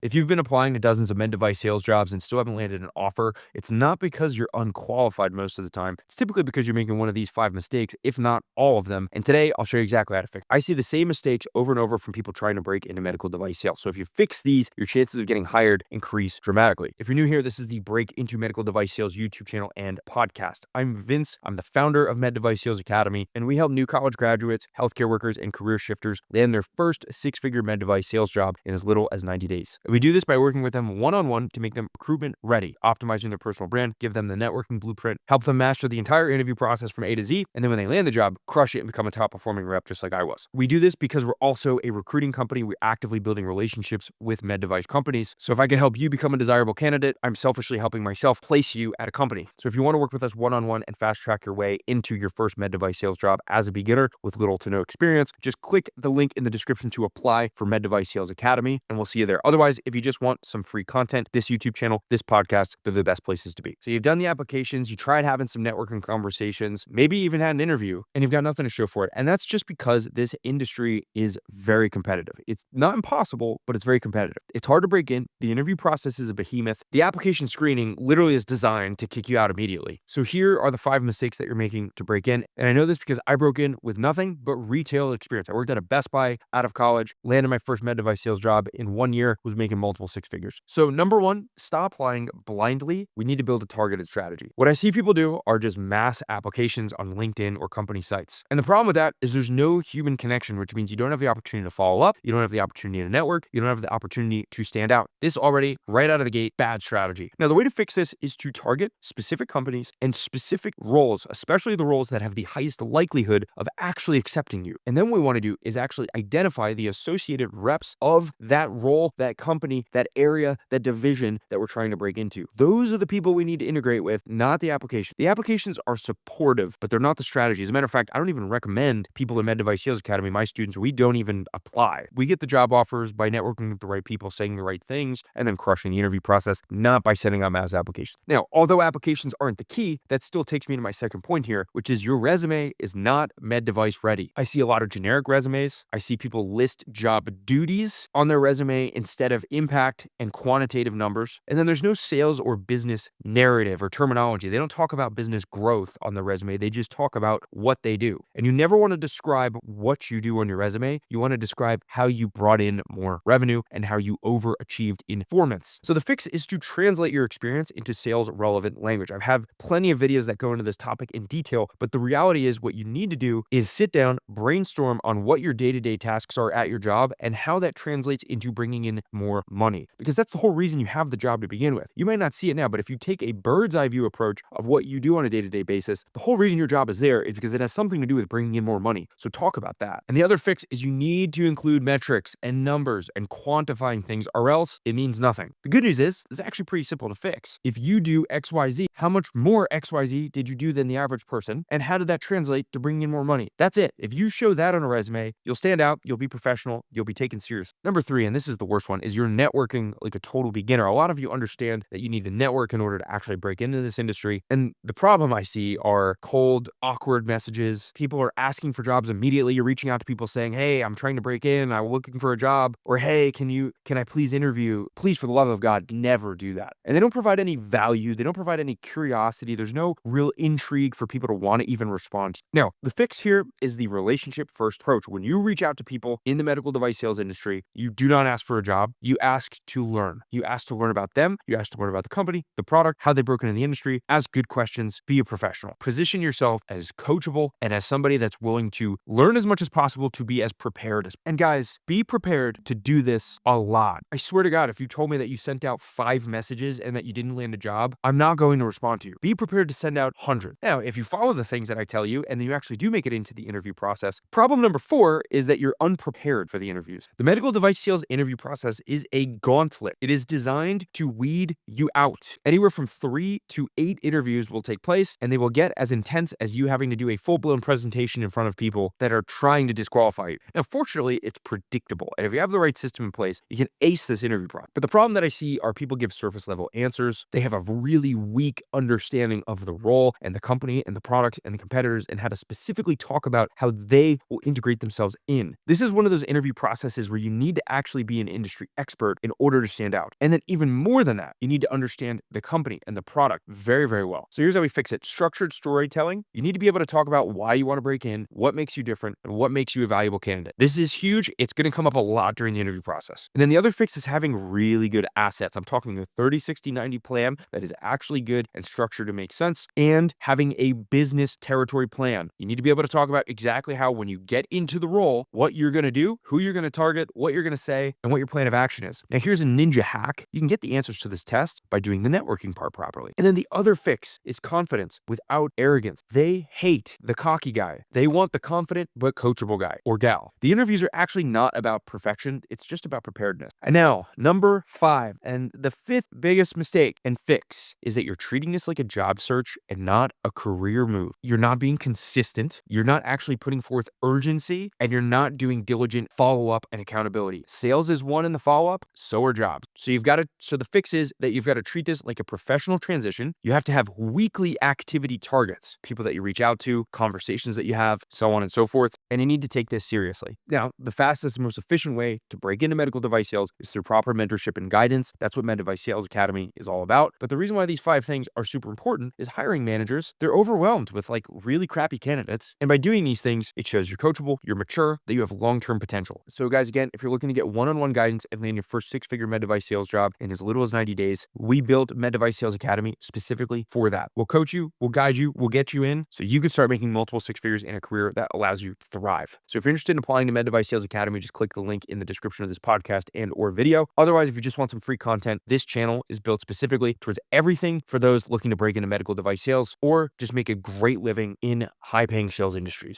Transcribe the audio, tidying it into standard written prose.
If you've been applying to dozens of med device sales jobs and still haven't landed an offer, it's not because you're unqualified most of the time. It's typically because you're making one of these 5 mistakes, if not all of them. And today, I'll show you exactly how to fix. I see the same mistakes over and over from people trying to break into medical device sales. So if you fix these, your chances of getting hired increase dramatically. If you're new here, this is the Break Into Medical Device Sales YouTube channel and podcast. I'm Vince. I'm the founder of Med Device Sales Academy, and we help new college graduates, healthcare workers, and career shifters land their first six-figure med device sales job in as little as 90 days. We do this by working with them one-on-one to make them recruitment ready, optimizing their personal brand, give them the networking blueprint, help them master the entire interview process from A to Z, and then when they land the job, crush it and become a top performing rep just like I was. We do this because we're also a recruiting company. We're actively building relationships with med device companies. So if I can help you become a desirable candidate, I'm selfishly helping myself place you at a company. So if you want to work with us one-on-one and fast track your way into your first med device sales job as a beginner with little to no experience, just click the link in the description to apply for Med Device Sales Academy, and we'll see you there. Otherwise, if you just want some free content, this YouTube channel, this podcast, they're the best places to be. So you've done the applications, you tried having some networking conversations, maybe even had an interview, and you've got nothing to show for it. And that's just because this industry is very competitive. It's not impossible, but it's very competitive. It's hard to break in. The interview process is a behemoth. The application screening literally is designed to kick you out immediately. So here are the 5 mistakes that you're making to break in. And I know this because I broke in with nothing but retail experience. I worked at a Best Buy out of college, landed my first med device sales job in 1 year, was making multiple six figures. So number one, stop applying blindly. We need to build a targeted strategy. What I see people do are just mass applications on LinkedIn or company sites. And the problem with that is there's no human connection, which means you don't have the opportunity to follow up. You don't have the opportunity to network. You don't have the opportunity to stand out. This already, right out of the gate, bad strategy. Now, the way to fix this is to target specific companies and specific roles, especially the roles that have the highest likelihood of actually accepting you. And then what we want to do is actually identify the associated reps of that role, that company, that area, that division that we're trying to break into. Those are the people we need to integrate with, not the application. The applications are supportive, but they're not the strategy. As a matter of fact, I don't even recommend people in Med Device Sales Academy, my students, we don't even apply. We get the job offers by networking with the right people, saying the right things, and then crushing the interview process, not by sending out mass applications. Now, although applications aren't the key, that still takes me to my second point here, which is your resume is not med device ready. I see a lot of generic resumes. I see people list job duties on their resume instead of impact and quantitative numbers. And then there's no sales or business narrative or terminology. They don't talk about business growth on the resume. They just talk about what they do. And you never want to describe what you do on your resume. You want to describe how you brought in more revenue and how you overachieved in performance. So the fix is to translate your experience into sales relevant language. I have plenty of videos that go into this topic in detail, but the reality is what you need to do is sit down, brainstorm on what your day-to-day tasks are at your job and how that translates into bringing in more money. Because that's the whole reason you have the job to begin with. You might not see it now, but if you take a bird's eye view approach of what you do on a day-to-day basis, the whole reason your job is there is because it has something to do with bringing in more money. So talk about that. And the other fix is you need to include metrics and numbers and quantifying things, or else it means nothing. The good news is it's actually pretty simple to fix. If you do XYZ, how much more XYZ did you do than the average person? And how did that translate to bringing in more money? That's it. If you show that on a resume, you'll stand out, you'll be professional, you'll be taken serious. Number 3, and this is the worst one, is you're networking like a total beginner. A lot of you understand that you need to network in order to actually break into this industry. And the problem I see are cold, awkward messages. People are asking for jobs immediately. You're reaching out to people saying, hey, I'm trying to break in. I'm looking for a job. Or, hey, can I please interview? Please, for the love of God, never do that. And they don't provide any value. They don't provide any curiosity. There's no real intrigue for people to want to even respond. Now, the fix here is the relationship first approach. When you reach out to people in the medical device sales industry, you do not ask for a job. You ask to learn. You ask to learn about them. You ask to learn about the company, the product, how they broke into the industry. Ask good questions. Be a professional. Position yourself as coachable and as somebody that's willing to learn as much as possible to be as prepared as. And guys, be prepared to do this a lot. I swear to God, if you told me that you sent out 5 messages and that you didn't land a job, I'm not going to respond to you. Be prepared to send out hundreds. Now, if you follow the things that I tell you and then you actually do make it into the interview process, problem number 4 is that you're unprepared for the interviews. The medical device sales interview process is a gauntlet. It is designed to weed you out. Anywhere from 3 to 8 interviews will take place, and they will get as intense as you having to do a full-blown presentation in front of people that are trying to disqualify you. Now, fortunately, it's predictable, and if you have the right system in place, you can ace this interview process. But the problem that I see are people give surface-level answers. They have a really weak understanding of the role and the company and the product and the competitors and how to specifically talk about how they will integrate themselves in. This is one of those interview processes where you need to actually be an industry expert expert in order to stand out. And then even more than that, you need to understand the company and the product very, very well. So here's how we fix it. Structured storytelling. You need to be able to talk about why you want to break in, what makes you different, and what makes you a valuable candidate. This is huge. It's going to come up a lot during the interview process. And then the other fix is having really good assets. I'm talking a 30, 60, 90 plan that is actually good and structured to make sense, and having a business territory plan. You need to be able to talk about exactly how, when you get into the role, what you're going to do, who you're going to target, what you're going to say, and what your plan of action is. Now, here's a ninja hack. You can get the answers to this test by doing the networking part properly. And then the other fix is confidence without arrogance. They hate the cocky guy. They want the confident but coachable guy or gal. The interviews are actually not about perfection. It's just about preparedness. And now, number 5, and the 5th biggest mistake and fix, is that you're treating this like a job search and not a career move. You're not being consistent. You're not actually putting forth urgency, and you're not doing diligent follow-up and accountability. Sales is one in the follow-up, so are jobs. So the fix is that you've got to treat this like a professional transition. You have to have weekly activity targets, people that you reach out to, conversations that you have, so on and so forth, and you need to take this seriously. Now, the fastest and most efficient way to break into medical device sales is through proper mentorship and guidance. That's what Med Device Sales Academy is all about. But the reason why these 5 things are super important is hiring managers, they're overwhelmed with like really crappy candidates. And by doing these things, it shows you're coachable, you're mature, that you have long-term potential. So guys, again, if you're looking to get one-on-one guidance and land your first 6-figure med device sales job in as little as 90 days, we built Med Device Sales Academy specifically for that. We'll coach you, we'll guide you, we'll get you in so you can start making multiple 6 figures in a career that allows you to thrive. So if you're interested in applying to Med Device Sales Academy, just click the link in the description of this podcast and or video. Otherwise, if you just want some free content, this channel is built specifically towards everything for those looking to break into medical device sales or just make a great living in high-paying sales industries.